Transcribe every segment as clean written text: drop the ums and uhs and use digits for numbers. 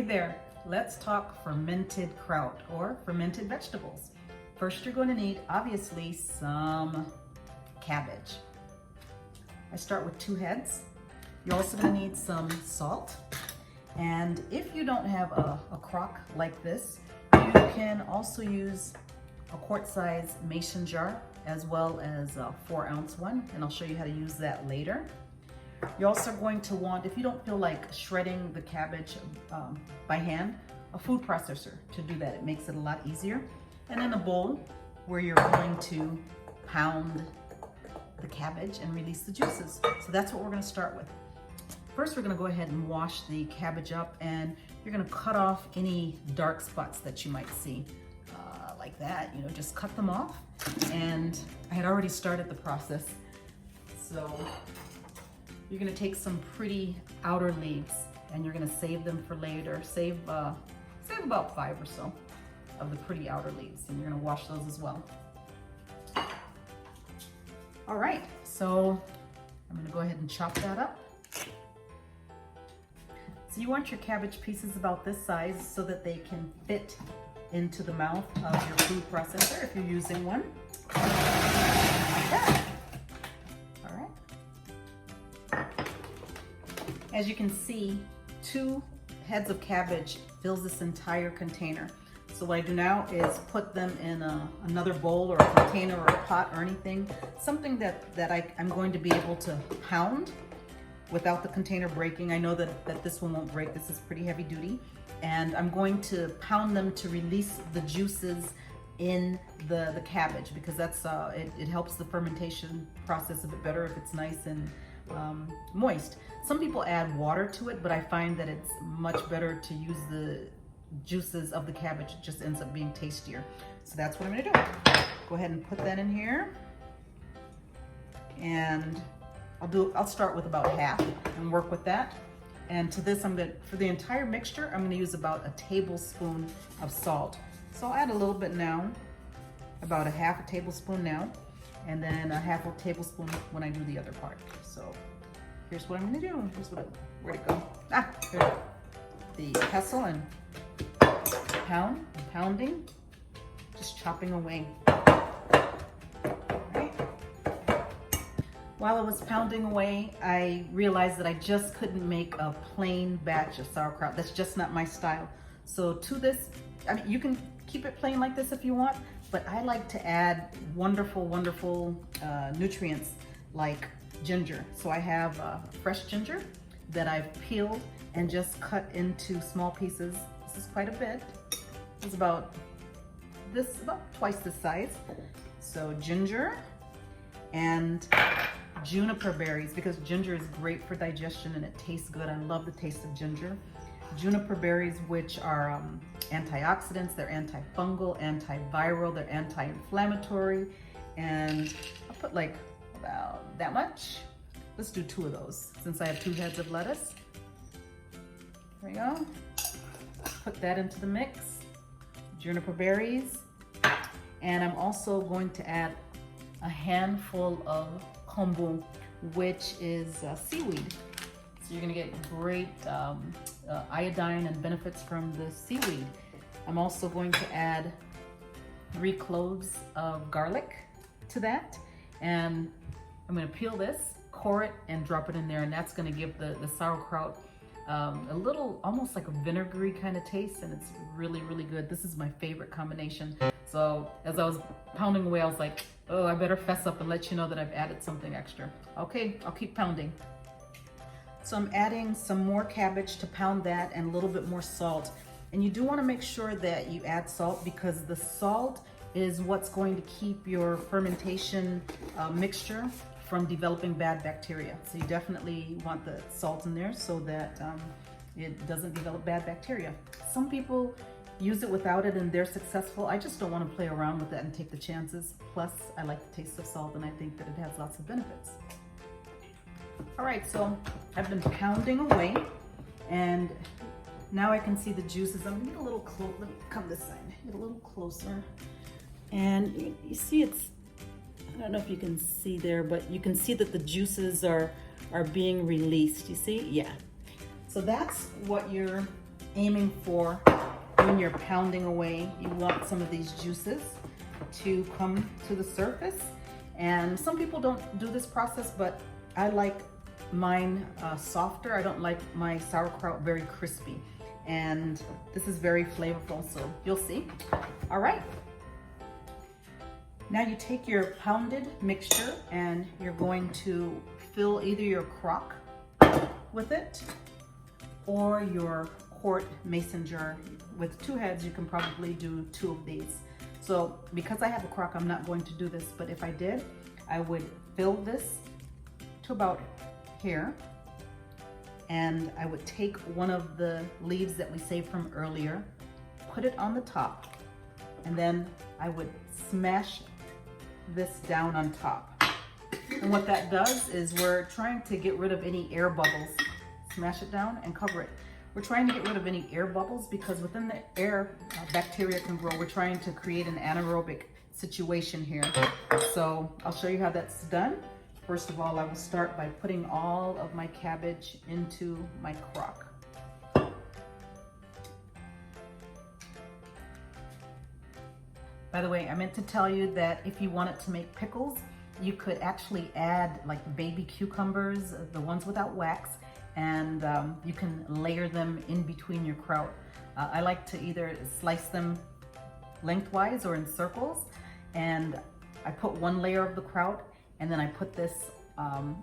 Hey there, let's talk fermented kraut or fermented vegetables. First, you're going to need, obviously, some cabbage. I start with 2 heads. You're also going to need some salt. And if you don't have a crock like this, you can also use a quart-size mason jar as well as a 4-ounce one, and I'll show you how to use that later. You're also going to want, if you don't feel like shredding the cabbage by hand, a food processor to do that. It makes it a lot easier. And then a bowl where you're going to pound the cabbage and release the juices. So that's what we're going to start with. First, we're going to go ahead and wash the cabbage up, and you're going to cut off any dark spots that you might see. Like that, you know, just cut them off. And I had already started the process. So you're gonna take some pretty outer leaves and you're gonna save them for later. Save about 5 or so of the pretty outer leaves, and you're gonna wash those as well. All right, so I'm gonna go ahead and chop that up. So you want your cabbage pieces about this size so that they can fit into the mouth of your food processor if you're using one. Like that. All right. As you can see, 2 heads of cabbage fills this entire container. So what I do now is put them in another bowl or a container or a pot or anything, something that I'm going to be able to pound without the container breaking. I know that this one won't break. This is pretty heavy duty. And I'm going to pound them to release the juices in the cabbage, because that's it helps the fermentation process a bit better if it's nice and moist. Some people add water to it, but I find that it's much better to use the juices of the cabbage. It just ends up being tastier. So that's what I'm gonna do. Go ahead and put that in here. And I'll start with about half and work with that. And to this, for the entire mixture, I'm gonna use about a tablespoon of salt. So I'll add a little bit now, about a half a tablespoon now, and then a half a tablespoon when I do the other part. So here's what I'm gonna do. Where'd it go? Here it is. The pestle and pounding, just chopping away. While I was pounding away, I realized that I just couldn't make a plain batch of sauerkraut. That's just not my style. So to this, I mean, you can keep it plain like this if you want, but I like to add wonderful nutrients like ginger. So I have fresh ginger that I've peeled and just cut into small pieces. This is quite a bit. It's about twice this size. So ginger and juniper berries, because ginger is great for digestion and it tastes good. I love the taste of ginger. Juniper berries, which are antioxidants, they're antifungal, antiviral, they're anti-inflammatory, and I'll put like about that much. Let's do 2 of those since I have 2 heads of lettuce. There we go. Put that into the mix. Juniper berries, and I'm also going to add a handful of Kombu, which is seaweed. So you're gonna get great iodine and benefits from the seaweed. I'm also going to add 3 cloves of garlic to that, and I'm gonna peel this, core it, and drop it in there, and that's gonna give the sauerkraut a little, almost like a vinegary kind of taste, and it's really, really good. This is my favorite combination. So as I was pounding away, I was like, oh, I better fess up and let you know that I've added something extra. Okay, I'll keep pounding. So I'm adding some more cabbage to pound that, and a little bit more salt. And you do want to make sure that you add salt, because the salt is what's going to keep your fermentation mixture from developing bad bacteria. So you definitely want the salt in there so that it doesn't develop bad bacteria. Some people use it without it and they're successful. I just don't want to play around with that and take the chances. Plus, I like the taste of salt, and I think that it has lots of benefits. All right, so I've been pounding away, and now I can see the juices. I'm gonna get a little close. Let me come this side, get a little closer. And you see I don't know if you can see there, but you can see that the juices are being released. You see? Yeah. So that's what your aiming for when you're pounding away, you want some of these juices to come to the surface. And some people don't do this process, but I like mine softer. I don't like my sauerkraut very crispy. And this is very flavorful, so you'll see. All right. Now you take your pounded mixture and you're going to fill either your crock with it or your quart mason jar. With 2 heads, you can probably do 2 of these. So because I have a crock, I'm not going to do this, but if I did, I would fill this to about here, and I would take one of the leaves that we saved from earlier, put it on the top, and then I would smash this down on top. And what that does is we're trying to get rid of any air bubbles. Smash it down and cover it. We're trying to get rid of any air bubbles because within the air, bacteria can grow. We're trying to create an anaerobic situation here. So I'll show you how that's done. First of all, I will start by putting all of my cabbage into my crock. By the way, I meant to tell you that if you wanted to make pickles, you could actually add like baby cucumbers, the ones without wax, and you can layer them in between your kraut. I like to either slice them lengthwise or in circles, and I put one layer of the kraut and then I put this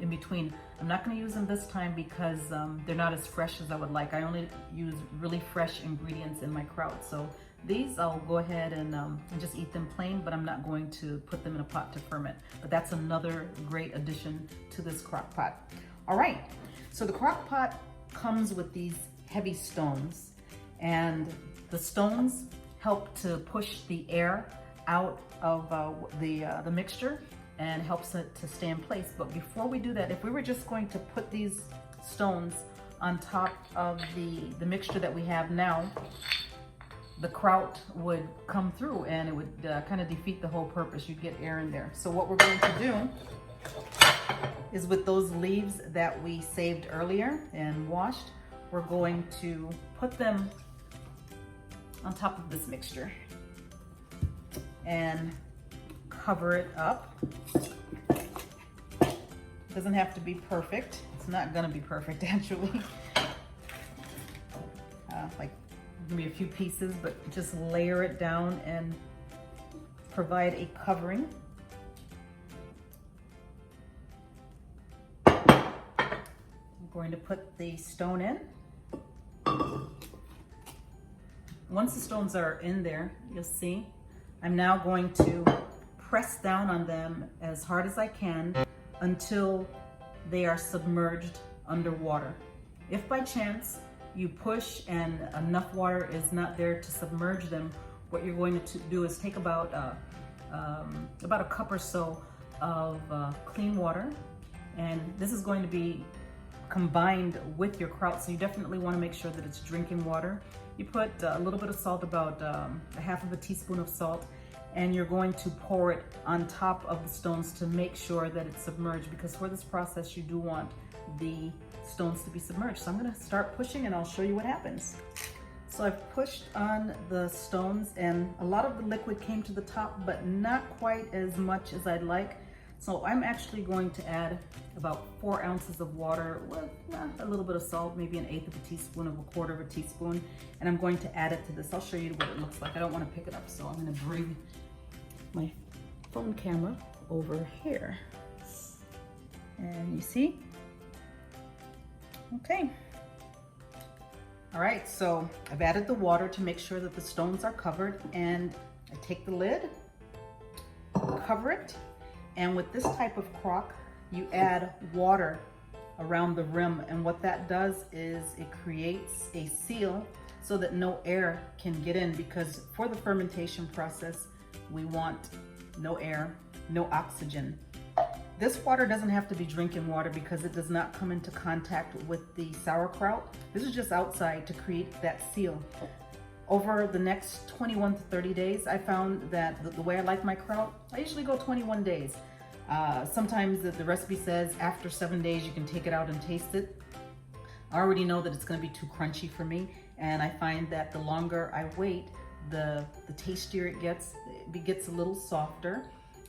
in between. I'm not going to use them this time because they're not as fresh as I would like. I only use really fresh ingredients in my kraut. So these I'll go ahead and just eat them plain, but I'm not going to put them in a pot to ferment. But that's another great addition to this crock pot. All right, so the crock pot comes with these heavy stones, and the stones help to push the air out of the mixture and helps it to stay in place. But before we do that, if we were just going to put these stones on top of the mixture that we have now, the kraut would come through and it would kind of defeat the whole purpose. You'd get air in there. So what we're going to do is with those leaves that we saved earlier and washed, we're going to put them on top of this mixture and cover it up. It doesn't have to be perfect. It's not gonna be perfect actually. Like maybe a few pieces, but just layer it down and provide a covering. I'm going to put the stone in. Once the stones are in there, you'll see, I'm now going to press down on them as hard as I can until they are submerged underwater. If by chance you push and enough water is not there to submerge them, what you're going to do is take about a cup or so of clean water, and this is going to be combined with your kraut, so you definitely want to make sure that it's drinking water. You put a little bit of salt, about a half of a teaspoon of salt, and you're going to pour it on top of the stones to make sure that it's submerged, because for this process you do want the stones to be submerged. So I'm going to start pushing and I'll show you what happens. So I've pushed on the stones and a lot of the liquid came to the top, but not quite as much as I'd like. So I'm actually going to add about 4 ounces of water with a little bit of salt, maybe 1/8 of a teaspoon, of a 1/4 of a teaspoon, and I'm going to add it to this. I'll show you what it looks like. I don't want to pick it up, so I'm going to bring my phone camera over here. And you see? Okay. All right, so I've added the water to make sure that the stones are covered, and I take the lid, cover it, and with this type of crock, you add water around the rim, and what that does is it creates a seal so that no air can get in, because for the fermentation process, we want no air, no oxygen. This water doesn't have to be drinking water because it does not come into contact with the sauerkraut. This is just outside to create that seal. Over the next 21 to 30 days, I found that the way I like my kraut, I usually go 21 days. Sometimes the recipe says after 7 days you can take it out and taste it. I already know that it's going to be too crunchy for me, And I find that the longer I wait, the tastier it gets. It gets a little softer.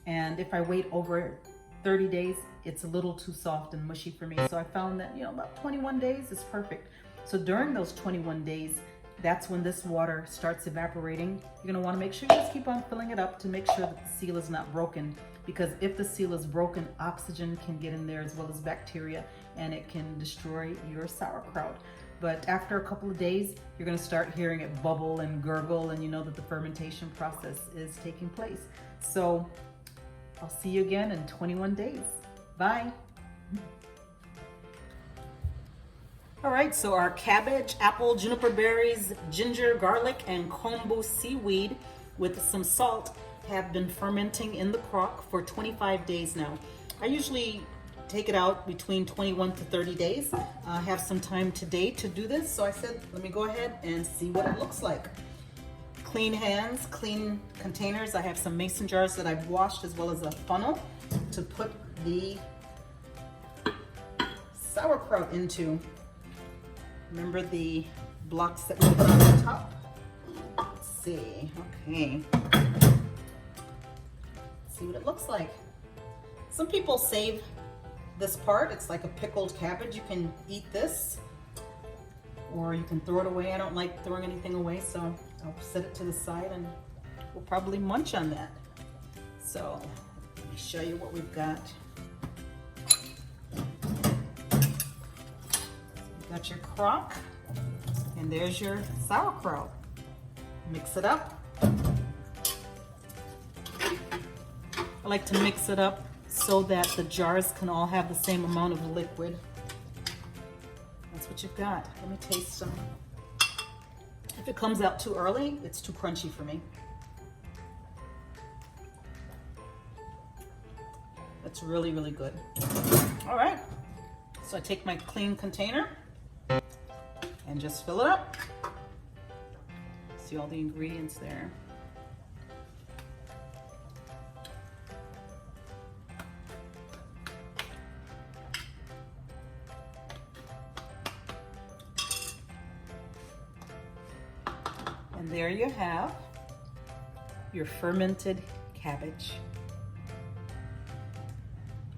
And if I wait over 30 days, it's a little too soft and mushy for me. So I found that, about 21 days is perfect. So during those 21 days, that's when this water starts evaporating. You're gonna wanna make sure you just keep on filling it up to make sure that the seal is not broken, because if the seal is broken, oxygen can get in there as well as bacteria, and it can destroy your sauerkraut. But after a couple of days, you're gonna start hearing it bubble and gurgle, and you know that the fermentation process is taking place. So I'll see you again in 21 days. Bye. All right, so our cabbage, apple, juniper berries, ginger, garlic, and Kombu seaweed with some salt have been fermenting in the crock for 25 days now. I usually take it out between 21 to 30 days. I have some time today to do this, so I said, let me go ahead and see what it looks like. Clean hands, clean containers. I have some mason jars that I've washed, as well as a funnel to put the sauerkraut into. Remember the blocks that we put on the top? Let's see, okay. Let's see what it looks like. Some people save this part. It's like a pickled cabbage. You can eat this, or you can throw it away. I don't like throwing anything away, so I'll set it to the side and we'll probably munch on that. So let me show you what we've got. You've got your crock, and there's your sauerkraut. Mix it up. I like to mix it up so that the jars can all have the same amount of liquid. That's what you've got. Let me taste some. If it comes out too early, it's too crunchy for me. That's really, really good. All right, so I take my clean container and just fill it up. See all the ingredients there. And there you have your fermented cabbage.